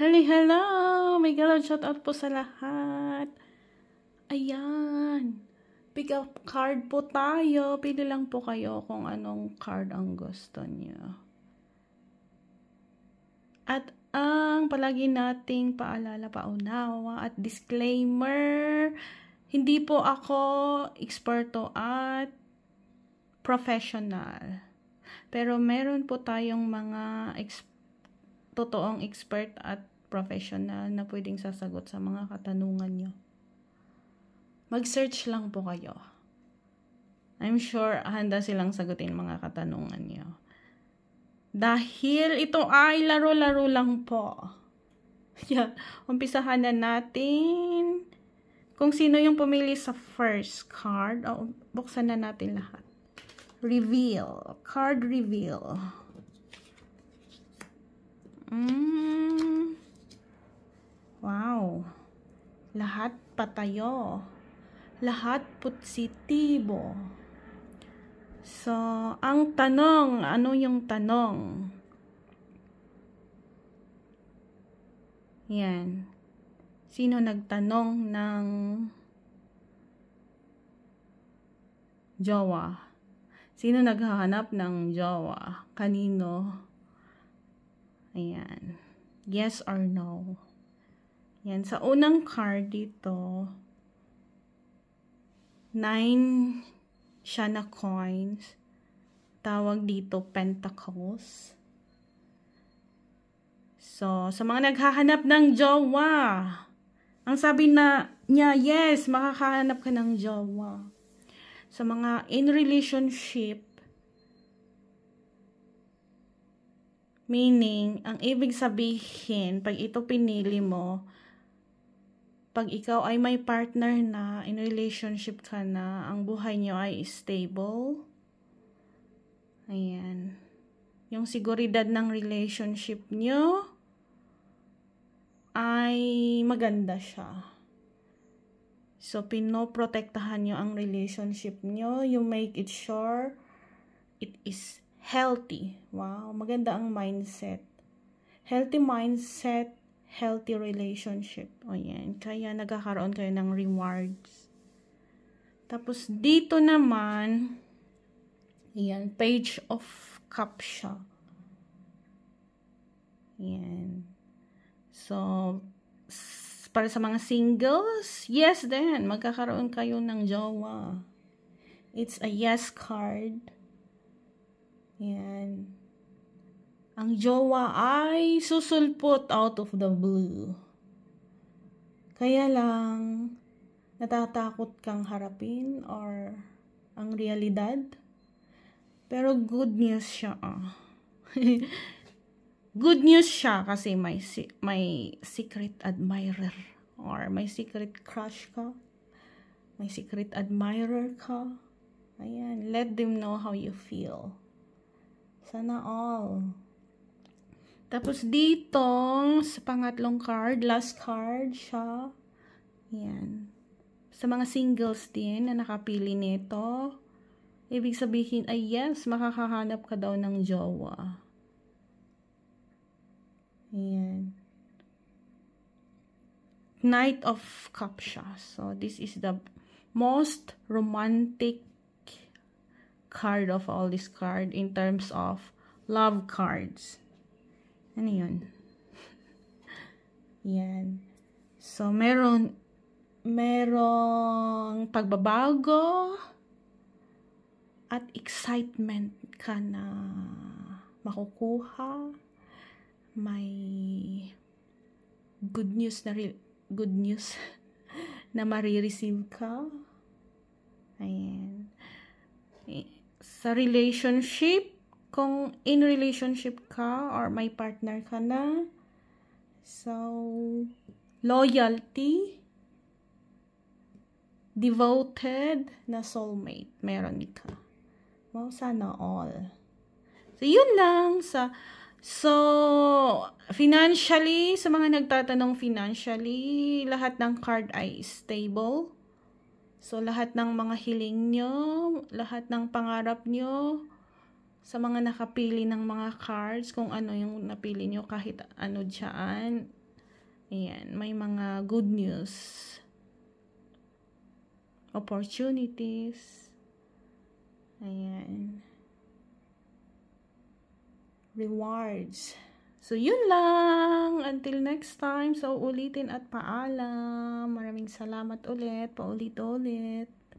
Hello! May galon shoutout po sa lahat. Ayan. Pick up card po tayo. Pili lang po kayo kung anong card ang gusto niyo. At ang palagi nating paalala, paunawa at disclaimer, hindi po ako eksperto at professional. Pero meron po tayong mga totoong expert at professional na pwedeng sasagot sa mga katanungan nyo. Mag-search lang po kayo. I'm sure handa silang sagutin mga katanungan nyo. Dahil ito ay laro-laro lang po. Yan. Umpisahan na natin. Kung sino yung pumili sa first card, buksan na natin lahat. Reveal. Card reveal. Wow. Lahat patayo. Lahat positibo. So, ang tanong, ano yung tanong? Yan. Sino nagtanong ng jowa? Sino naghahanap ng jowa? Kanino? Ayan. Yes or no? Yan. Sa unang card dito, 9 siya na coins. Tawag dito pentacles. So, sa mga naghahanap ng jowa, ang sabi na niya, yes, makakahanap ka ng jowa. Sa mga in relationship, meaning, ang ibig sabihin, pag ito pinili mo, pag ikaw ay may partner na, in relationship ka na, ang buhay nyo ay stable. Ayan. Yung seguridad ng relationship nyo ay maganda siya. So, pinoprotektahan nyo ang relationship nyo. You make it sure it is healthy. Wow, maganda ang mindset. Healthy mindset, healthy relationship. O yan, kaya nagkakaroon kayo ng rewards. Tapos dito naman, yan, page of cups siya. Yan. So, para sa mga singles, yes din, magkakaroon kayo ng jowa. It's a yes card. Yan. Ang jowa ay susulpot out of the blue. Kaya lang, natatakot kang harapin or ang realidad. Pero good news siya. Good news siya kasi may secret admirer or may secret crush ka. May secret admirer ka. Ayan, let them know how you feel. Sana all. Tapos dito, sa pangatlong card, last card siya. Yan. Sa mga singles din na nakapili nito, ibig sabihin ay yes, makakahanap ka daw ng jowa. Yan. Knight of Cups siya. So, this is the most romantic card of all this card in terms of love cards. Ano yun? Yan. So, merong pagbabago at excitement ka na makukuha. May good news na marireceive ka. Ayan. Sa relationship, kung in relationship ka or may partner ka na, so, loyalty, devoted na soulmate, meron ka. Wow, sana all. So, yun lang. So, financially, sa mga nagtatanong financially, lahat ng card ay stable. So, lahat ng mga hiling nyo, lahat ng pangarap nyo, sa mga nakapili ng mga cards, kung ano yung napili nyo, kahit ano dyan, Ayan, may mga good news, opportunities, ayan, rewards. So, yun lang. Until next time. So, ulitin at paalam. Maraming salamat ulit. Paulit-ulit.